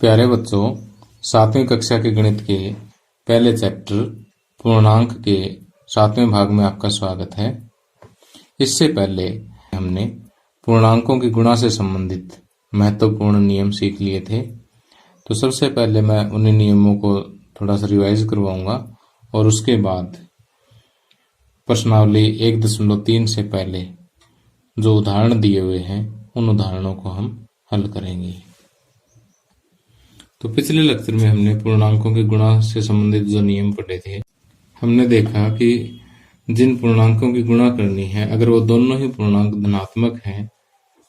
प्यारे बच्चों, 7वीं कक्षा के गणित के पहले चैप्टर पूर्णांक के 7वें भाग में आपका स्वागत है। इससे पहले हमने पूर्णांकों की गुणा से संबंधित महत्वपूर्ण नियम सीख लिए थे। तो सबसे पहले मैं उन्हीं नियमों को थोड़ा सा रिवाइज करवाऊंगा और उसके बाद प्रश्नावली 1.3 से पहले जो उदाहरण दिए हुए हैं उन उदाहरणों को हम हल करेंगे। तो पिछले लेक्चर में हमने पूर्णांकों की गुणा से संबंधित जो नियम पढ़े थे, हमने देखा कि जिन पूर्णांकों की गुणा करनी है, अगर वो दोनों ही पूर्णांक धनात्मक हैं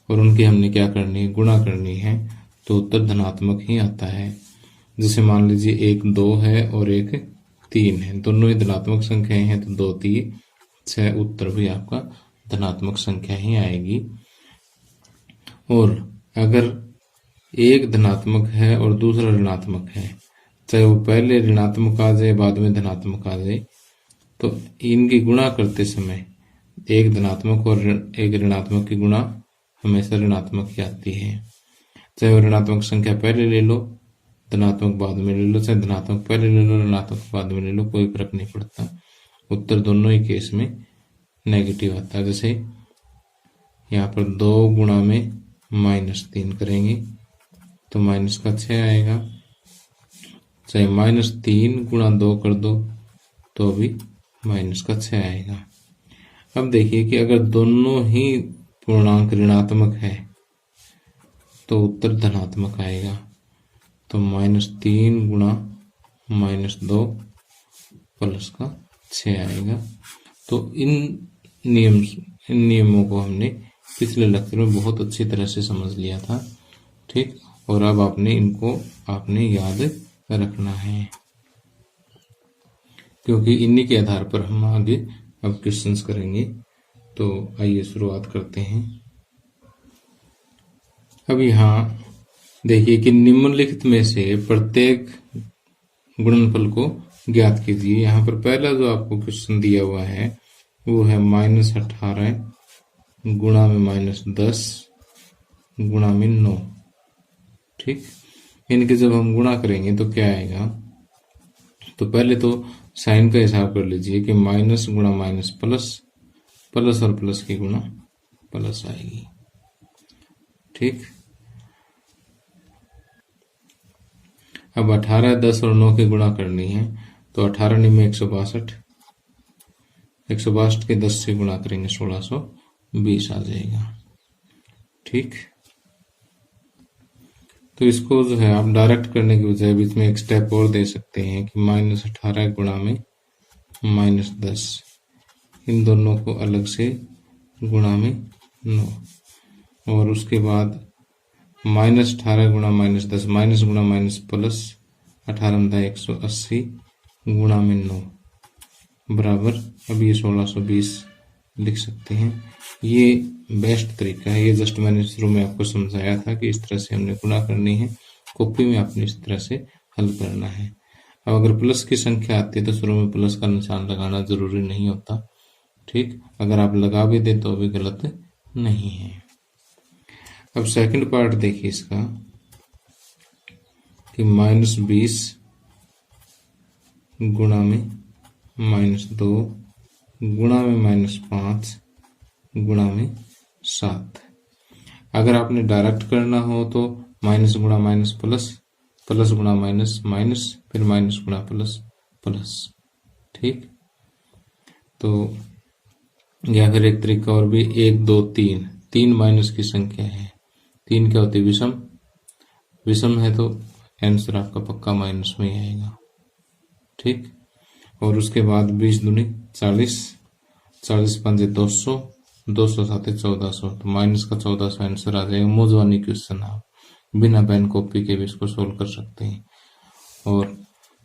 और उनकी हमने क्या करनी है, गुणा करनी है, तो उत्तर धनात्मक ही आता है। जैसे मान लीजिए एक 2 है और एक 3 है, दोनों ही धनात्मक संख्याएं हैं, तो 2 3 6 उत्तर भी आपका धनात्मक संख्या ही आएगी। और अगर एक धनात्मक है और दूसरा ऋणात्मक है, चाहे वो पहले ऋणात्मक आ जाए बाद में धनात्मक आ जाए, तो इनकी गुणा करते समय एक धनात्मक और एक ऋणात्मक की गुणा हमेशा ऋणात्मक ही आती है। चाहे वो ऋणात्मक संख्या पहले ले लो, धनात्मक बाद में ले लो, चाहे धनात्मक पहले ले लो, ऋणात्मक बाद में ले लो, कोई फर्क नहीं पड़ता। उत्तर दोनों ही केस में नेगेटिव आता है। जैसे यहाँ पर 2 गुणा में -3 करेंगे तो माइनस का 6 आएगा। चाहे -3 गुणा 2 कर दो तो भी माइनस का 6 आएगा। अब देखिए कि अगर दोनों ही पूर्णांक ऋणात्मक है तो उत्तर धनात्मक आएगा। तो -3 गुणा -2 प्लस का 6 आएगा। तो इन नियमों को हमने पिछले लेक्चर में बहुत अच्छी तरह से समझ लिया था, ठीक। और अब आपने याद रखना है, क्योंकि इन्हीं के आधार पर हम आगे अब क्वेश्चंस करेंगे। तो आइए शुरुआत करते हैं। अब यहाँ देखिए कि निम्नलिखित में से प्रत्येक गुणनफल को ज्ञात कीजिए। यहाँ पर पहला जो आपको क्वेश्चन दिया हुआ है वो है -18 गुणा में -10 गुणा में 9, ठीक। इनके जब हम गुणा करेंगे तो क्या आएगा, तो पहले तो साइन का हिसाब कर लीजिए कि माइनस गुणा माइनस प्लस, प्लस और प्लस की गुणा प्लस आएगी, ठीक। अब 18, 10 और 9 की गुणा करनी है, तो 18 में 162, 162 के 10 से गुणा करेंगे 1620 आ जाएगा, ठीक। तो इसको जो है आप डायरेक्ट करने की बजाय बीच में एक स्टेप और दे सकते हैं कि -18 गुणा में -10, इन दोनों को अलग से गुणा में 9, और उसके बाद -18 गुणा -10, माइनस गुणा माइनस प्लस, 18 180 गुणा में 9 बराबर, अब ये 1620 लिख सकते हैं। ये बेस्ट तरीका है। ये जस्ट मैंने शुरू में आपको समझाया था कि इस तरह से हमने गुणा करनी है, कॉपी में आपने इस तरह से हल करना है। अब अगर प्लस की संख्या आती है तो शुरू में प्लस का निशान लगाना जरूरी नहीं होता, ठीक। अगर आप लगा भी दे तो भी गलत नहीं है। अब सेकंड पार्ट देखिए इसका कि -20 गुणा में -2 गुणा में -5 गुणा में 7। अगर आपने डायरेक्ट करना हो तो माइनस गुणा माइनस प्लस, प्लस गुणा माइनस माइनस, फिर माइनस गुणा प्लस प्लस, ठीक। तो या फिर एक तरीका और भी, 1 2 3 माइनस की संख्या है, 3 क्या होती है, विषम, विषम है तो आंसर आपका पक्का माइनस में ही आएगा, ठीक। और उसके बाद 20 दूनी 40, 40 पंजे 200, 200 साथ 1400, तो माइनस का 1400 आंसर आ जाएगा। मौजवानी क्वेश्चन आप बिना पेन कॉपी के भी इसको सोल्व कर सकते हैं। और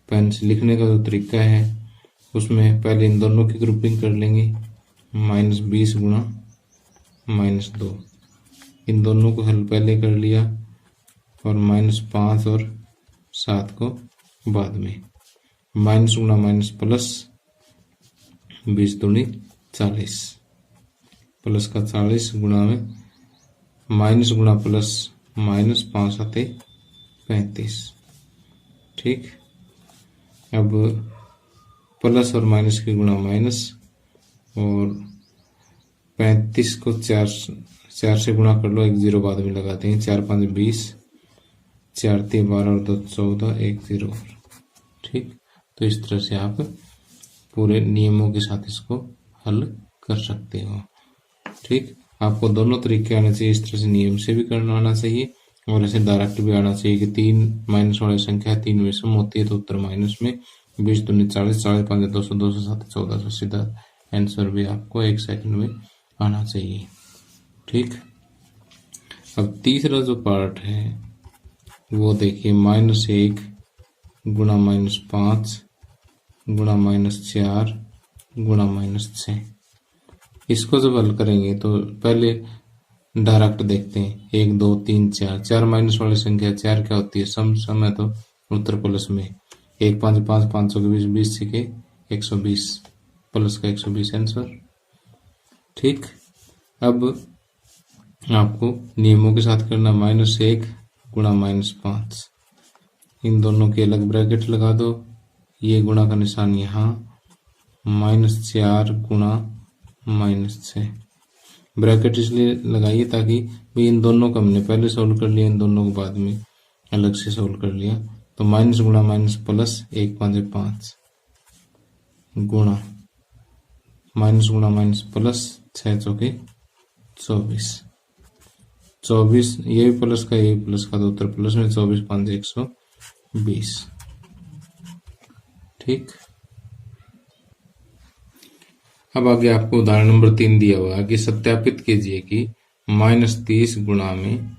पेन से लिखने का जो तरीका है उसमें पहले इन दोनों की ग्रुपिंग कर लेंगे, -20 गुणा -2, इन दोनों को हल पहले कर लिया, और -5 और 7 को बाद में, माइनस गुणा माइनस प्लस, 20 दूनी 40, प्लस का 40 गुणा में माइनस गुणा प्लस माइनस, 5 7 35। ठीक, अब प्लस और माइनस की गुणा माइनस, और 35 को 4 से गुणा कर लो, एक 0 बाद में लगा देंगे। 4 5 20, 4 3 12 और 2 14, एक 0 और। ठीक, तो इस तरह से आप पूरे नियमों के साथ इसको हल कर सकते हो। ठीक, आपको दोनों तरीके आने चाहिए, इस तरह से नियम से भी करना आना चाहिए और ऐसे डायरेक्ट भी आना चाहिए कि 3 माइनस वाली संख्या 3 में सम होती है तो उत्तर माइनस में, 20 दूनी 40, 40 5 200, 200 7 1400, सीधा आंसर भी आपको 1 सेकंड में आना चाहिए। ठीक, अब तीसरा जो पार्ट है वो देखिए, -1 गुणा -5 गुणा -4 गुणा -6। इसको जब हल करेंगे तो पहले डायरेक्ट देखते हैं, 1 2 3 4, 4 माइनस वाली संख्या 4 क्या होती है, सम है तो उत्तर प्लस में 1 5 5 500 के 20, 20 के 120, प्लस का 120 आंसर। ठीक, अब आपको नियमों के साथ करना, -1 गुणा -5, इन दोनों के अलग ब्रैकेट लगा दो, ये गुणा का निशान यहाँ, -4 गुणा -6, ब्रैकेट इसलिए लगाइए ताकि भी इन दोनों को हमने पहले सोल्व कर लिया, इन दोनों को बाद में अलग से सोल्व कर लिया, तो माइनस गुणा माइनस प्लस, 1 5 5 गुणा माइनस गुणा माइनस प्लस, 6 चौके 24, 24 ये भी प्लस का, ये भी प्लस का, तो उत्तर प्लस में 24 5 120। ठीक, अब आगे आपको उदाहरण नंबर 3 दिया हुआ है कि सत्यापित कीजिए कि -30 गुणा में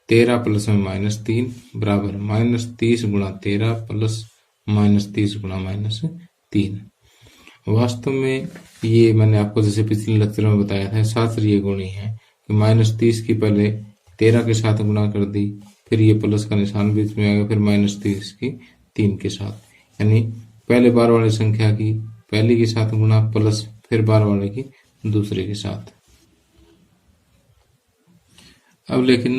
13 प्लस में -3 बराबर -30 गुणा 13 प्लस -30 गुणा -3। वास्तव में ये मैंने आपको जैसे पिछले लेक्चर में बताया था, शास्त्रीय गुणी है कि -30 की पहले 13 के साथ गुणा कर दी, फिर ये प्लस का निशान बीच में आएगा, फिर -30 की 3 के साथ, यानी पहले बार वाली संख्या की पहली के साथ गुणा प्लस फिर बार वाले की दूसरे के साथ। अब लेकिन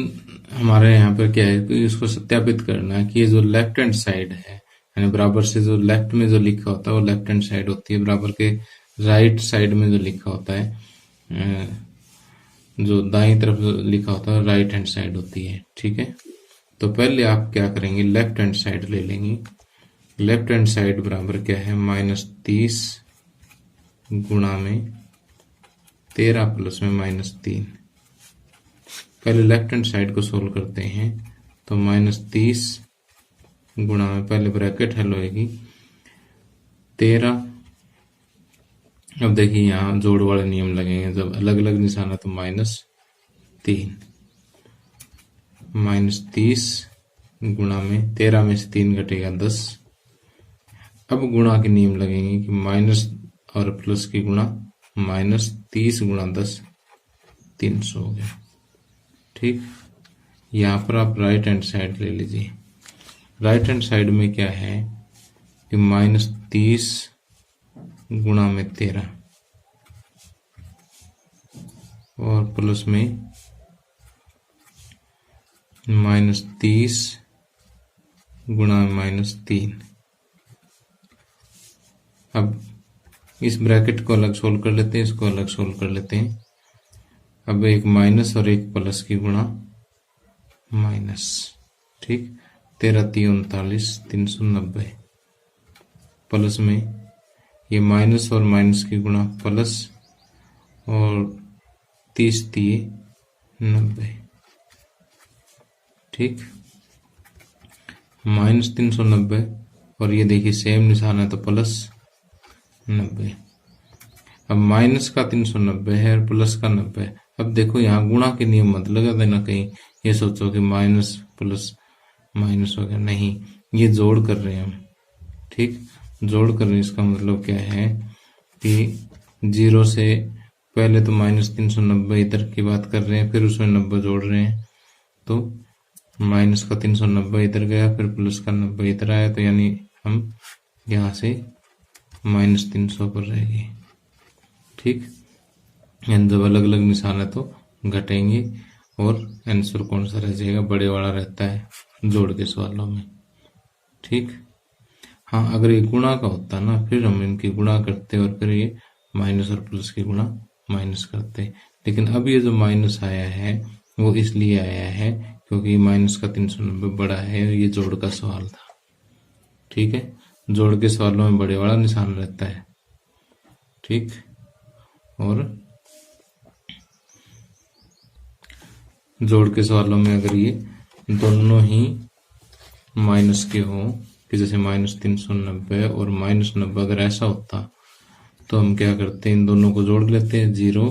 हमारे यहाँ पर क्या है कि इसको सत्यापित करना है कि ये जो लेफ्ट हैंड साइड है, यानी बराबर से जो लेफ्ट में जो लिखा होता है वो लेफ्ट हैंड साइड होती है, बराबर के राइट साइड में जो लिखा होता है, जो दाईं तरफ जो लिखा होता है राइट हैंड साइड होती है। ठीक है, तो पहले आप क्या करेंगे, लेफ्ट हैंड साइड ले लेंगे। लेफ्ट हैंड साइड बराबर क्या है, -30 गुणा में 13 प्लस में -3। पहले लेफ्ट हैंड साइड को सोल्व करते हैं, तो -30 गुणा में पहले ब्रैकेट हल होएगी 13। अब देखिए यहाँ जोड़ वाले नियम लगेंगे, जब अलग अलग निशान है तो -3, -30 गुणा में 13 में से 3 घटेगा 10। अब गुणा के नियम लगेंगे कि माइनस और प्लस की गुणा, -30 गुणा 10 300 हो गया। ठीक, यहाँ पर आप राइट हैंड साइड ले लीजिए। राइट हैंड साइड में क्या है कि -30 गुणा में 13 और प्लस में -30 गुणा में -3। अब इस ब्रैकेट को अलग सोल्व कर लेते हैं, इसको अलग सोल्व कर लेते हैं। अब एक माइनस और एक प्लस की गुणा माइनस। ठीक, 13 3 39 390, प्लस में ये माइनस और माइनस की गुणा प्लस, और 30 3 90। ठीक, -390 और ये देखिए सेम निशान है तो प्लस 90। अब माइनस का 390 है और प्लस का 90। अब देखो यहाँ गुणा के नियम मत लगा देना कहीं, ये सोचो कि माइनस प्लस माइनस हो गया, नहीं, ये जोड़ कर रहे हैं हम। ठीक, जोड़ कर रहे हैं, इसका मतलब क्या है कि 0 से पहले तो -390 इधर की बात कर रहे हैं, फिर उसमें 90 जोड़ रहे हैं, तो माइनस का 390 इधर गया, फिर प्लस का 90 इधर आया, तो यानी हम यहाँ से -300 पर रहेगी। ठीक, यानी जब अलग अलग निशान है तो घटेंगे और आंसर कौन सा रह जाएगा, बड़े वाला रहता है, जोड़ के सवालों में। ठीक। हाँ, अगर ये गुणा का होता ना, फिर हम इनकी गुणा करते और फिर ये माइनस और प्लस की गुणा माइनस करते। लेकिन अब ये जो माइनस आया है वो इसलिए आया है क्योंकि माइनस का 390 बड़ा है और ये जोड़ का सवाल था। ठीक है, जोड़ के सवालों में बड़े वाला निशान रहता है। ठीक। और जोड़ के सवालों में अगर ये दोनों ही माइनस के हो, कि जैसे -390 और -90, अगर ऐसा होता तो हम क्या करते हैं, इन दोनों को जोड़ लेते हैं। 0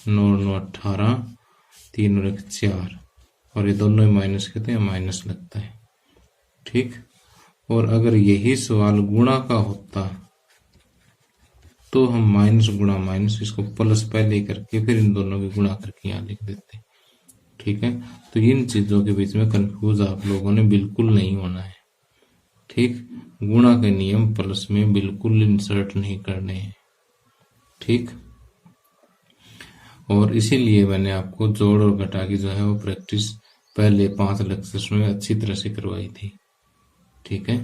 9 9 18, 3 और 1 4, और ये दोनों ही माइनस के थे, माइनस लगता है। ठीक। और अगर यही सवाल गुणा का होता तो हम माइनस गुणा माइनस, इसको प्लस पहले करके फिर इन दोनों की गुणा करके यहाँ लिख देते। ठीक है, तो इन चीजों के बीच में कंफ्यूज आप लोगों ने बिल्कुल नहीं होना है। ठीक। गुणा के नियम प्लस में बिल्कुल इंसर्ट नहीं करने हैं। ठीक। और इसीलिए मैंने आपको जोड़ और घटा की जो है वो प्रैक्टिस पहले 5 लेक्चर्स में अच्छी तरह से करवाई थी। ठीक है,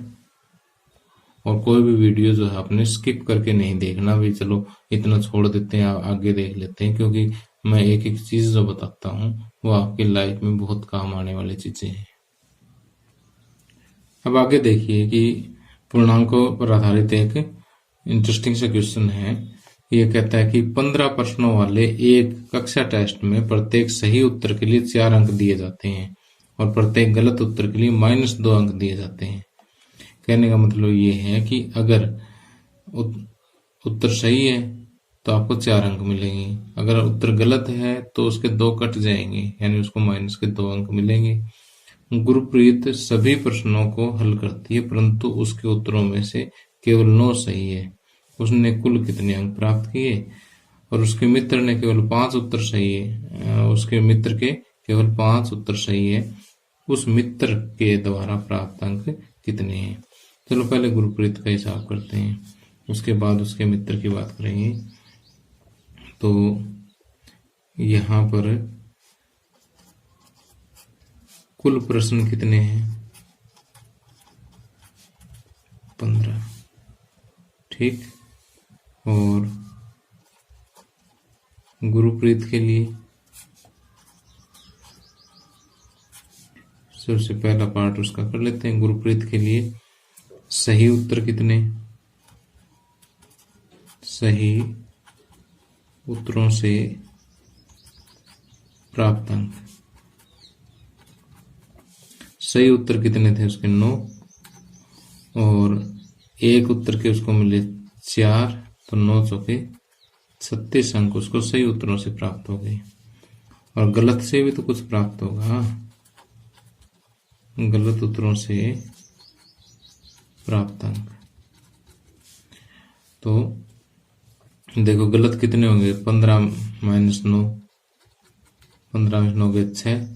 और कोई भी वीडियो जो है आपने स्किप करके नहीं देखना भी, चलो इतना छोड़ देते हैं आगे देख लेते हैं, क्योंकि मैं एक एक चीज जो बताता हूँ वो आपकी लाइफ में बहुत काम आने वाली चीजें हैं। अब आगे देखिए कि पूर्णांकों पर आधारित एक इंटरेस्टिंग सा क्वेश्चन है। ये कहता है कि 15 प्रश्नों वाले एक कक्षा टेस्ट में प्रत्येक सही उत्तर के लिए 4 अंक दिए जाते हैं और प्रत्येक गलत उत्तर के लिए -2 अंक दिए जाते हैं। कहने का मतलब ये है कि अगर उत्तर सही है तो आपको 4 अंक मिलेंगे, अगर उत्तर गलत है तो उसके 2 कट जाएंगे, यानी उसको माइनस के 2 अंक मिलेंगे। गुरप्रीत सभी प्रश्नों को हल करती है परंतु उसके उत्तरों में से केवल 9 सही है। उसने कुल कितने अंक प्राप्त किए? और उसके मित्र ने केवल 5 उत्तर सही है, उसके मित्र के केवल 5 उत्तर सही है, उस मित्र के द्वारा प्राप्त अंक कितने हैं? चलो पहले गुरप्रीत का हिसाब करते हैं, उसके बाद उसके मित्र की बात करेंगे। तो यहाँ पर कुल प्रश्न कितने हैं? 15। ठीक। और गुरप्रीत के लिए सबसे पहला पार्ट उसका कर लेते हैं। गुरप्रीत के लिए सही उत्तर कितने? सही उत्तरों से प्राप्त अंक। सही उत्तर कितने थे उसके? 9, और एक उत्तर के उसको मिले 4, तो 9 चौके 36 अंक उसको सही उत्तरों से प्राप्त हो गए। और गलत से भी तो कुछ प्राप्त होगा, गलत उत्तरों से प्राप्त अंक। तो देखो गलत कितने होंगे? 15 - 9, 15 - 9 के 6,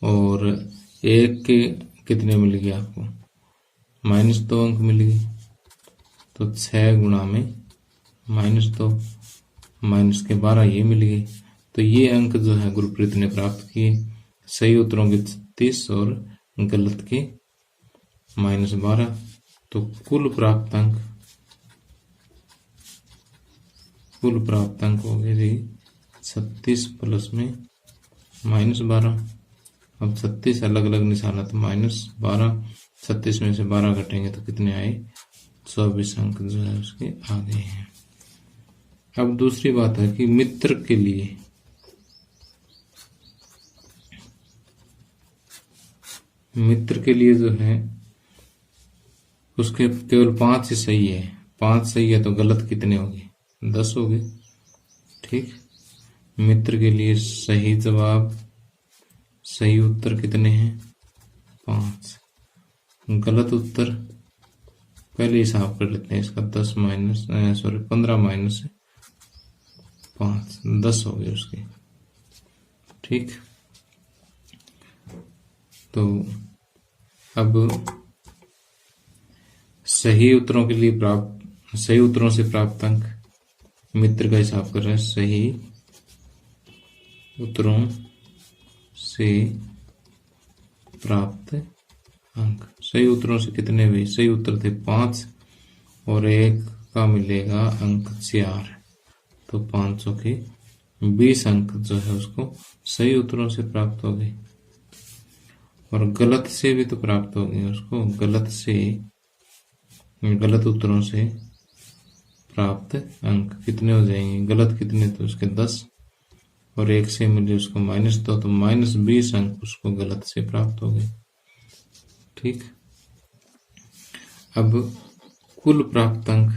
और एक के कितने मिल गए आपको? -2 अंक मिल गए। तो 6 गुणा में -2, माइनस के 12 ये मिल गए। तो ये अंक जो है गुरप्रीत ने प्राप्त किए, सही उत्तरों के 36 और गलत के -12। तो कुल प्राप्त अंक हो गए जी 36 प्लस में -12। अब 36 अलग अलग निशाना, तो -12, 36 में से 12 घटेंगे तो कितने आए? 24 अंक जो है उसके आ गए हैं। अब दूसरी बात है कि मित्र के लिए जो है उसके केवल 5 ही सही है। 5 सही है तो गलत कितने हो गए? 10 हो गए। ठीक। मित्र के लिए सही जवाब, सही उत्तर कितने हैं? 5। गलत उत्तर पहले हिसाब कर लेते हैं इसका, 15 माइनस 5, 10 हो गए उसके। ठीक। तो अब सही उत्तरों से प्राप्त अंक मित्र का हिसाब कर रहे हैं। सही उत्तरों से प्राप्त अंक। सही उत्तरों से कितने हुए? सही उत्तर थे 5 और 1 का मिलेगा अंक 4। तो 500 के 20 अंक जो है उसको सही उत्तरों से प्राप्त हो गए। और गलत से भी तो प्राप्त हो गए उसको। गलत उत्तरों से प्राप्त अंक कितने हो जाएंगे? गलत कितने? तो उसके 10 और 1 से मिले उसको -2, तो -20 अंक उसको गलत से प्राप्त हो गए। ठीक। अब कुल प्राप्त अंक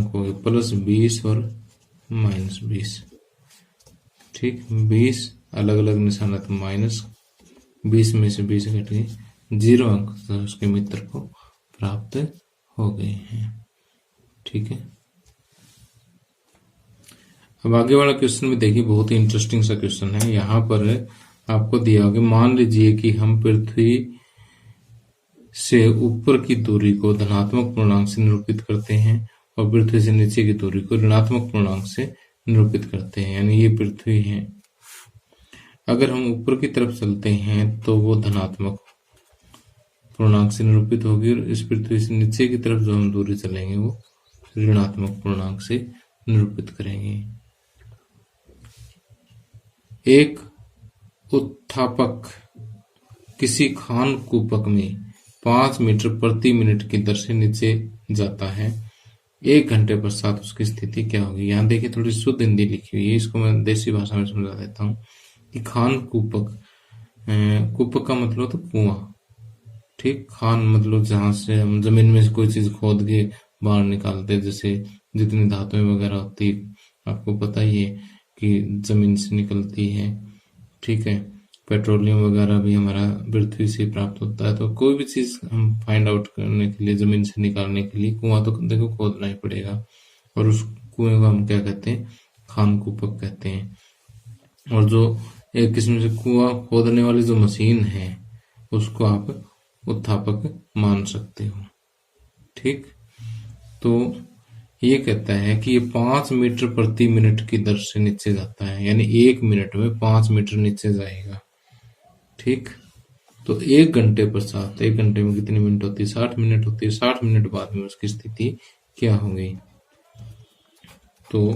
हो गए +20 और -20। ठीक। 20 अलग अलग निशान है तो -20 में से 20 घट गए, 0 अंक तो उसके मित्र को प्राप्त हो गए हैं। ठीक है। अब आगे वाला क्वेश्चन भी देखिए, बहुत ही इंटरेस्टिंग सा क्वेश्चन है। यहाँ पर आपको दिया होगा, मान लीजिए कि हम पृथ्वी से ऊपर की दूरी को धनात्मक पूर्णांक से निरूपित करते हैं और पृथ्वी से नीचे की दूरी को ऋणात्मक पूर्णांक से निरूपित करते हैं। यानी ये पृथ्वी है, अगर हम ऊपर की तरफ चलते हैं तो वो धनात्मक पूर्णांक से निरूपित होगी, और इस पृथ्वी से नीचे की तरफ जो हम दूरी चलेंगे वो ऋणात्मक पूर्णांक से निरूपित करेंगे। एक उत्थापक किसी खान कूपक में 5 मीटर प्रति मिनट की दर से नीचे जाता है, 1 घंटे पश्चात उसकी स्थिति क्या होगी? यहाँ देखिए थोड़ी शुद्ध हिंदी लिखी हुई है, इसको मैं देसी भाषा में समझा देता हूँ कि खान कूपक, कूपक का मतलब तो कुआं। ठीक। खान मतलब जहां से हम जमीन में से कोई चीज खोद के बाहर निकालते, जैसे जितनी धातुएं वगैरह होती आपको पता ही है कि जमीन से निकलती है। ठीक है। पेट्रोलियम वगैरह भी हमारा पृथ्वी से प्राप्त होता है। तो कोई भी चीज हम फाइंड आउट करने के लिए, जमीन से निकालने के लिए कुआं तो देखो खोदना ही पड़ेगा, और उस कुएं को हम क्या कहते हैं? खान कूपक कहते हैं। और जो एक किस्म से कुआं खोदने वाली जो मशीन है उसको आप उत्थापक मान सकते हो। ठीक। तो ये कहता है कि ये 5 मीटर प्रति मिनट की दर से नीचे जाता है, यानी 1 मिनट में 5 मीटर नीचे जाएगा। ठीक। तो 1 घंटे पश्चात, 1 घंटे में कितनी मिनट होती है? 60 मिनट होती है। 60 मिनट बाद में उसकी स्थिति क्या होगी? तो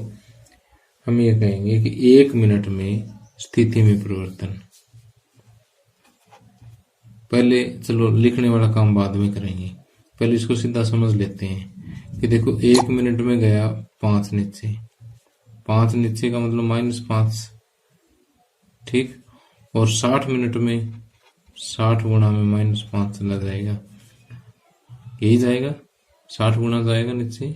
हम ये कहेंगे कि 1 मिनट में स्थिति में परिवर्तन। पहले चलो लिखने वाला काम बाद में करेंगे, पहले इसको सीधा समझ लेते हैं कि देखो 1 मिनट में गया 5 नीचे, 5 नीचे का मतलब -5। ठीक। और 60 मिनट में 60 गुणा में -5 चला जाएगा, यही जाएगा 60 गुणा जाएगा नीचे,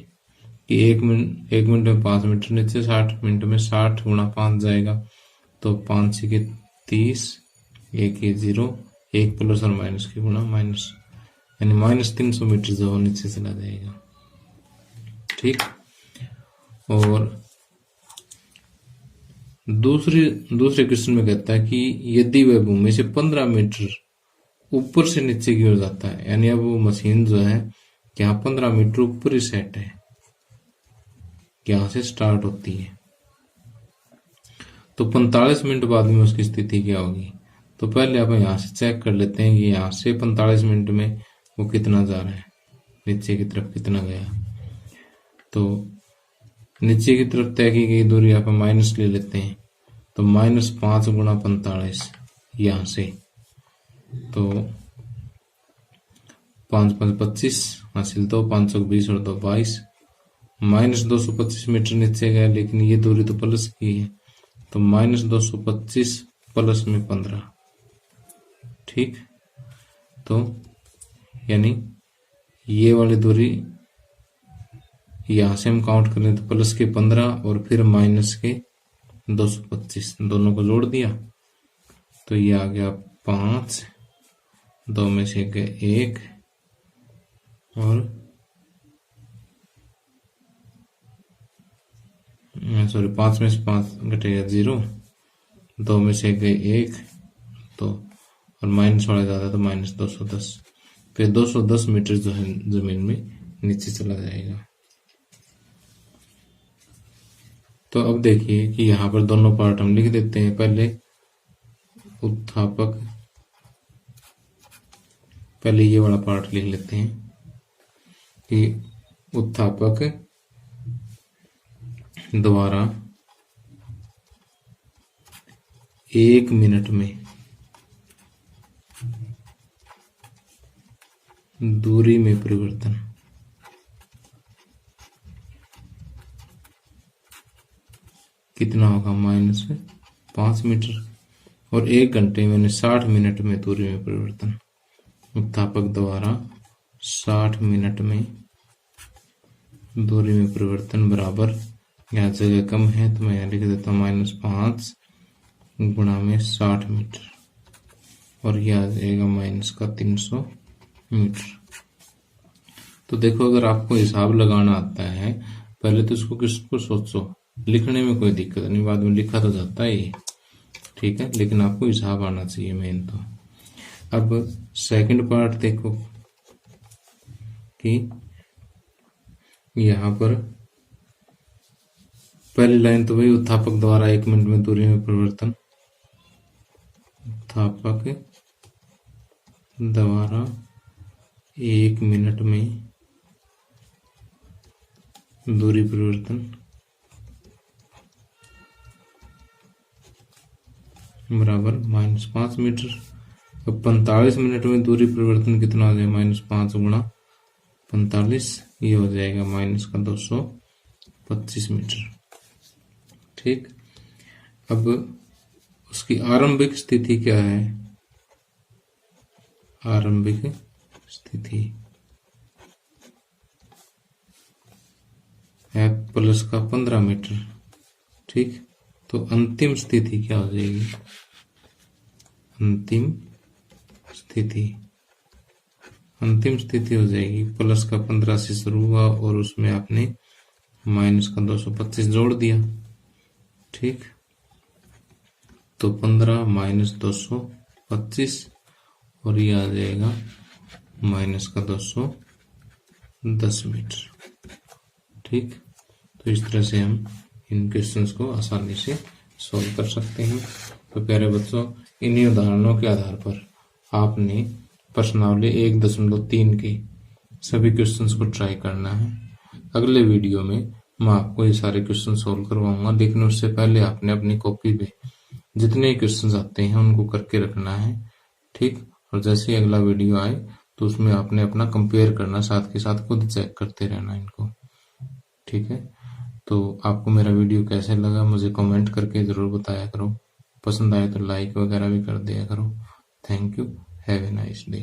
कि 1 मिनट में 5 मीटर नीचे, 60 मिनट में 60 गुणा 5 जाएगा। तो 5 6 30, 1 ये 0, 1 प्लस और माइनस की गुणा माइनस, यानी -300 मीटर जो नीचे चला जाएगा। ठीक। और दूसरे क्वेश्चन में कहता है कि यदि वह भूमि से 15 मीटर ऊपर से नीचे की ओर जाता है, यानी अब वो मशीन जो है यहाँ 15 मीटर ऊपर ही सेट है, यहां से स्टार्ट होती है, तो 45 मिनट बाद में उसकी स्थिति क्या होगी? तो पहले आप यहाँ से चेक कर लेते हैं कि यहाँ से 45 मिनट में वो कितना जा रहा है, नीचे की तरफ कितना गया। तो नीचे की तरफ तय की गई दूरी आप माइनस ले लेते हैं, तो -5 गुणा 45 यहाँ से, तो 5 5 25 हासिल, तो 520 और 2 22, -225 मीटर नीचे गया, लेकिन ये दूरी तो प्लस की है, तो -225 प्लस में 15। ठीक। तो यानी ये वाली दूरी यहां से हम काउंट करें तो प्लस के 15 और फिर माइनस के 225, दोनों को जोड़ दिया तो ये आ गया 5, 2 में से गए 1 और सॉरी 5 में से 5 घटेगा 0, 2 में से गए 1, तो और माइनस वाला ज्यादा तो -210, फिर 210 मीटर जो है जमीन में नीचे चला जाएगा। तो अब देखिए कि यहाँ पर दोनों पार्ट हम लिख देते हैं। पहले उत्थापक, पहले ये वाला पार्ट लिख लेते हैं कि उत्थापक द्वारा 1 मिनट में दूरी में परिवर्तन कितना होगा, -5 मीटर, और 1 घंटे में 60 मिनट में दूरी में परिवर्तन। उत्थापक द्वारा 60 मिनट में दूरी में परिवर्तन बराबर, यहाँ जगह कम है तो मैं यहाँ लिख देता हूँ -5 गुणा में 60 मीटर, और यह आ जाएगा -300 मीटर। तो देखो, अगर आपको हिसाब लगाना आता है, पहले तो इसको किसको सोचो, लिखने में कोई दिक्कत नहीं, बाद में लिखा तो जाता है ये, ठीक है, लेकिन आपको हिसाब आना चाहिए मेन तो। अब सेकंड पार्ट देखो कि यहाँ पर पहली लाइन तो वही, उत्थापक द्वारा 1 मिनट में दूरी में परिवर्तन, उत्थापक द्वारा 1 मिनट में दूरी परिवर्तन बराबर -5 मीटर। अब 45 मिनट में दूरी परिवर्तन कितना हो जाएगा, -5 गुणा 45, ये हो जाएगा -225 मीटर, ठीक। अब उसकी आरंभिक स्थिति क्या है, आरंभिक स्थिति है प्लस का 15 मीटर, ठीक। तो अंतिम स्थिति क्या हो जाएगी, अंतिम स्थिति हो जाएगी प्लस का 15 से शुरू हुआ और उसमें आपने -225 जोड़ दिया, ठीक। तो 15 - 225 और ये आ जाएगा -210 मीटर, ठीक। तो इस तरह से हम इन क्वेश्चंस को आसानी से सॉल्व कर सकते हैं। तो प्यारे बच्चों, इन्हीं उदाहरणों के आधार पर आपने प्रश्नावली 1.3 के सभी क्वेश्चंस को ट्राई करना है। अगले वीडियो में मैं आपको ये सारे क्वेश्चन सॉल्व करवाऊंगा, लेकिन उससे पहले आपने अपनी कॉपी पे जितने क्वेश्चंस आते हैं उनको करके रखना है, ठीक। और जैसे ही अगला वीडियो आए तो उसमें आपने अपना कंपेयर करना, साथ के साथ खुद चेक करते रहना इनको, ठीक है। तो आपको मेरा वीडियो कैसे लगा मुझे कमेंट करके ज़रूर बताया करो, पसंद आए तो लाइक वगैरह भी कर दिया करो। Thank you, have a nice day.